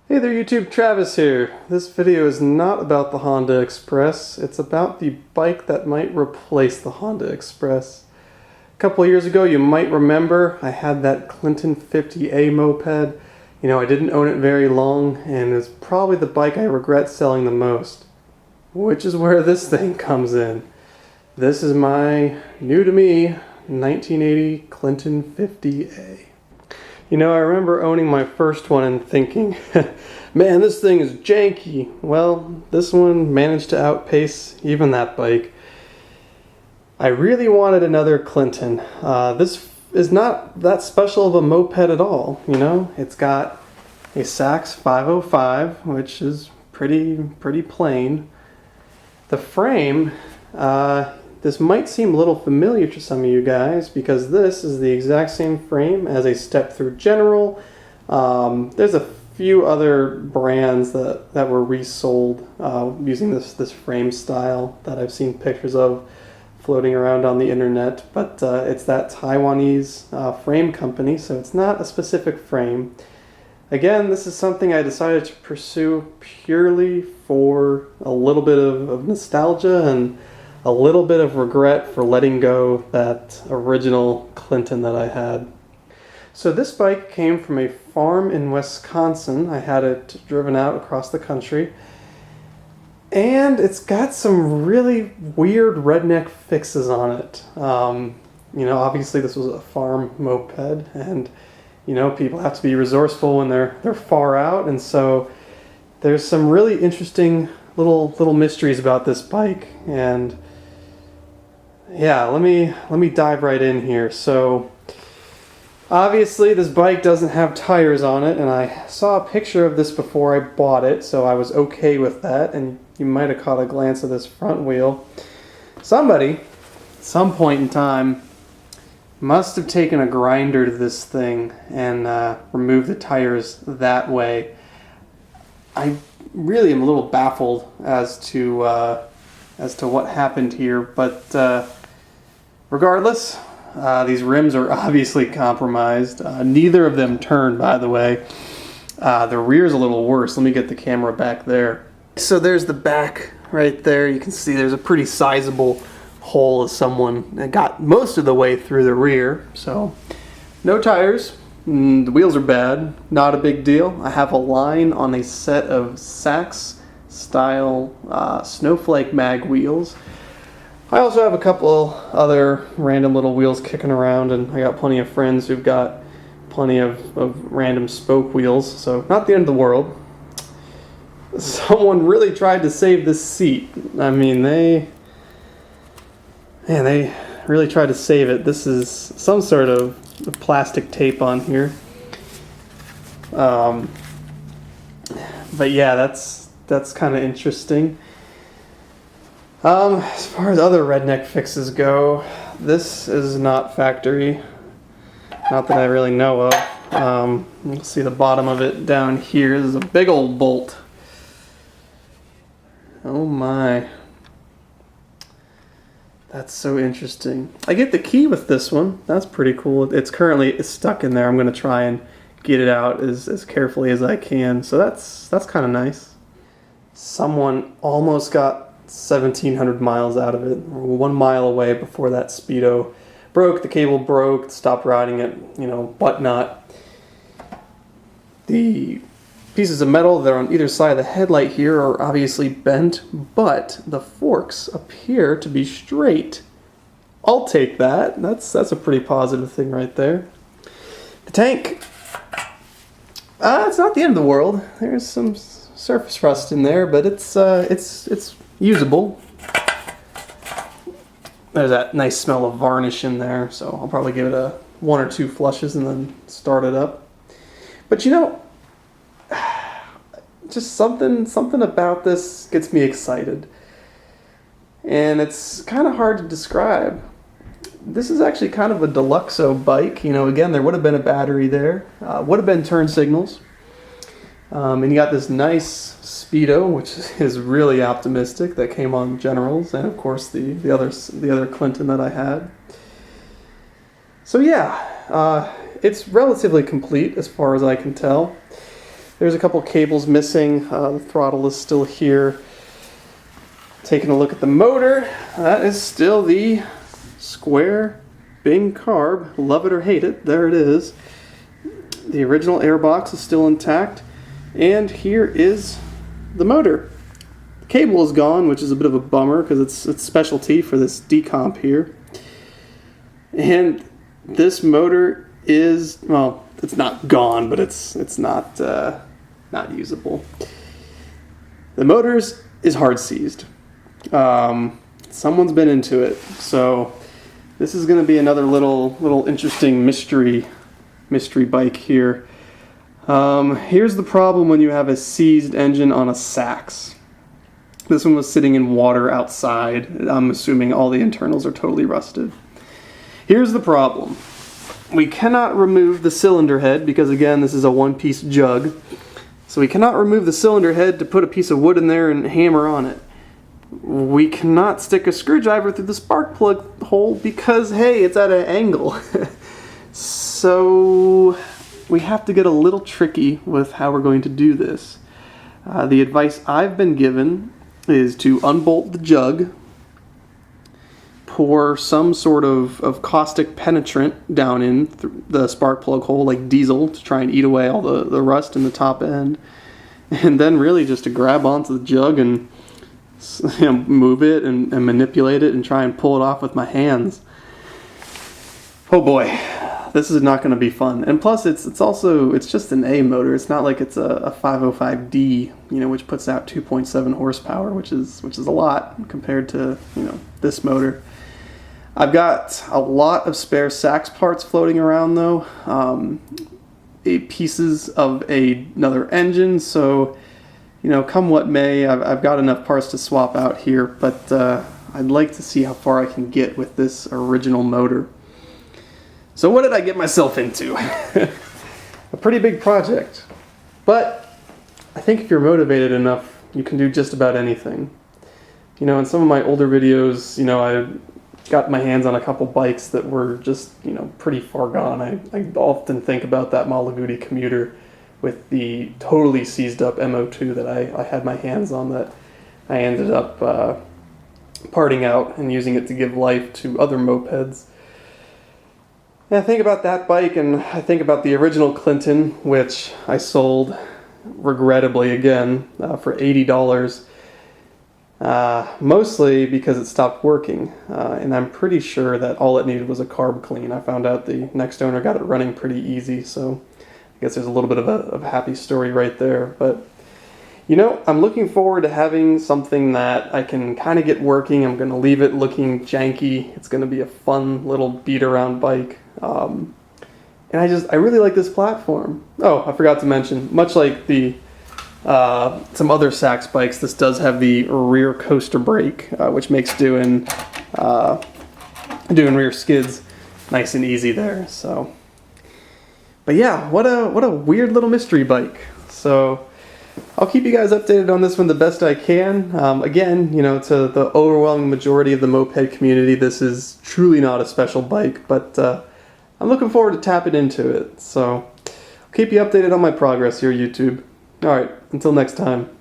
Hey there YouTube, Travis here. This video is not about the Honda Express, it's about the bike that might replace the Honda Express. A couple of years ago, you might remember, I had that Clinton 50A moped. You know, I didn't own it very long, and it's probably the bike I regret selling the most. Which is where this thing comes in. This is my, new to me, 1980 Clinton 50A. You know, I remember owning my first one and thinking, man, this thing is janky. Well, this one managed to outpace even that bike. I really wanted another Clinton. This is not that special of a moped at all, you know? It's got a Sachs 505, which is pretty plain. The frame, this might seem a little familiar to some of you guys because this is the exact same frame as a step-through General. There's a few other brands that were resold using this frame style that I've seen pictures of floating around on the internet, but it's that Taiwanese frame company, so it's not a specific frame. Again, this is something I decided to pursue purely for a little bit of nostalgia and a little bit of regret for letting go that original Clinton that I had. So this bike came from a farm in Wisconsin. I had it driven out across the country. And it's got some really weird redneck fixes on it. You know, obviously this was a farm moped, and you know, people have to be resourceful when they're far out, and so there's some really interesting little mysteries about this bike. And yeah, let me dive right in here. So obviously this bike doesn't have tires on it, and I saw a picture of this before I bought it, so I was okay with that. And you might have caught a glance of this front wheel. Somebody, at some point in time, must have taken a grinder to this thing and removed the tires that way. I really am a little baffled as to what happened here, but regardless, these rims are obviously compromised. Neither of them turned, by the way. The rear's a little worse. Let me get the camera back there. So there's the back right there. You can see there's a pretty sizable hole as someone got most of the way through the rear. So no tires. The wheels are bad. Not a big deal. I have a line on a set of Sachs style snowflake mag wheels. I also have a couple other random little wheels kicking around, and I got plenty of friends who've got plenty of random spoke wheels, so not the end of the world. Someone really tried to save this seat. I mean, they really tried to save it. This is some sort of plastic tape on here. But yeah, that's kind of interesting. As far as other redneck fixes go, this is not factory. Not that I really know of. You'll see the bottom of it down here. This is a big old bolt. Oh my. That's so interesting. I get the key with this one. That's pretty cool. It's currently stuck in there. I'm going to try and get it out as carefully as I can. So that's kind of nice. Someone almost got 1,700 miles out of it. We're 1 mile away before that Speedo broke. The cable broke. Stopped riding it. You know, whatnot. The pieces of metal that are on either side of the headlight here are obviously bent, but the forks appear to be straight. I'll take that. That's a pretty positive thing right there. The tank. It's not the end of the world. There's some surface rust in there, but it's usable. There's that nice smell of varnish in there, so I'll probably give it 1 or 2 flushes and then start it up. But you know, just something about this gets me excited, and it's kind of hard to describe. This is actually kind of a deluxo bike. You know, again, there would have been a battery there, would have been turn signals, and you got this nice Speedo, which is really optimistic, that came on Generals, and of course the other Clinton that I had. So yeah, it's relatively complete as far as I can tell. There's a couple cables missing. The throttle is still here. Taking a look at the motor, that is still the square Bing carb. Love it or hate it, there it is. The original airbox is still intact. And here is the motor. The cable is gone, which is a bit of a bummer because it's specialty for this decomp here. And this motor is, well, it's not gone, but it's not usable. The motor is hard seized. Someone's been into it, so this is going to be another little interesting mystery bike here. Here's the problem when you have a seized engine on a Sachs. This one was sitting in water outside. I'm assuming all the internals are totally rusted. Here's the problem. We cannot remove the cylinder head because, again, this is a one-piece jug. So we cannot remove the cylinder head to put a piece of wood in there and hammer on it. We cannot stick a screwdriver through the spark plug hole because, hey, it's at an angle. So we have to get a little tricky with how we're going to do this. The advice I've been given is to unbolt the jug, pour some sort of caustic penetrant down in the spark plug hole, like diesel, to try and eat away all the rust in the top end, and then really just to grab onto the jug and move it and manipulate it and try and pull it off with my hands. Oh boy, this is not going to be fun. And plus, it's just an A motor. It's not like it's a 505D, which puts out 2.7 horsepower, which is a lot compared to this motor. I've got a lot of spare Sachs parts floating around though, pieces of another engine, so come what may, I've got enough parts to swap out here, but I'd like to see how far I can get with this original motor. So what did I get myself into? A pretty big project, but I think if you're motivated enough, you can do just about anything. In some of my older videos, I got my hands on a couple bikes that were just, pretty far gone. I often think about that Malaguti commuter with the totally seized up MO2 that I had my hands on that I ended up parting out and using it to give life to other mopeds. And I think about that bike and I think about the original Clinton, which I sold, regrettably again, for $80. Mostly because it stopped working, and I'm pretty sure that all it needed was a carb clean. I found out the next owner got it running pretty easy, so I guess there's a little bit of a happy story right there. But I'm looking forward to having something that I can kind of get working. I'm going to leave it looking janky. It's going to be a fun little beat around bike, and I really like this platform. Oh, I forgot to mention, much like some other Sachs bikes, this does have the rear coaster brake, which makes doing rear skids nice and easy there. So, but yeah, what a weird little mystery bike. So I'll keep you guys updated on this one the best I can. Again, to the overwhelming majority of the moped community, this is truly not a special bike, but I'm looking forward to tapping into it. So I'll keep you updated on my progress here, YouTube. Alright, until next time.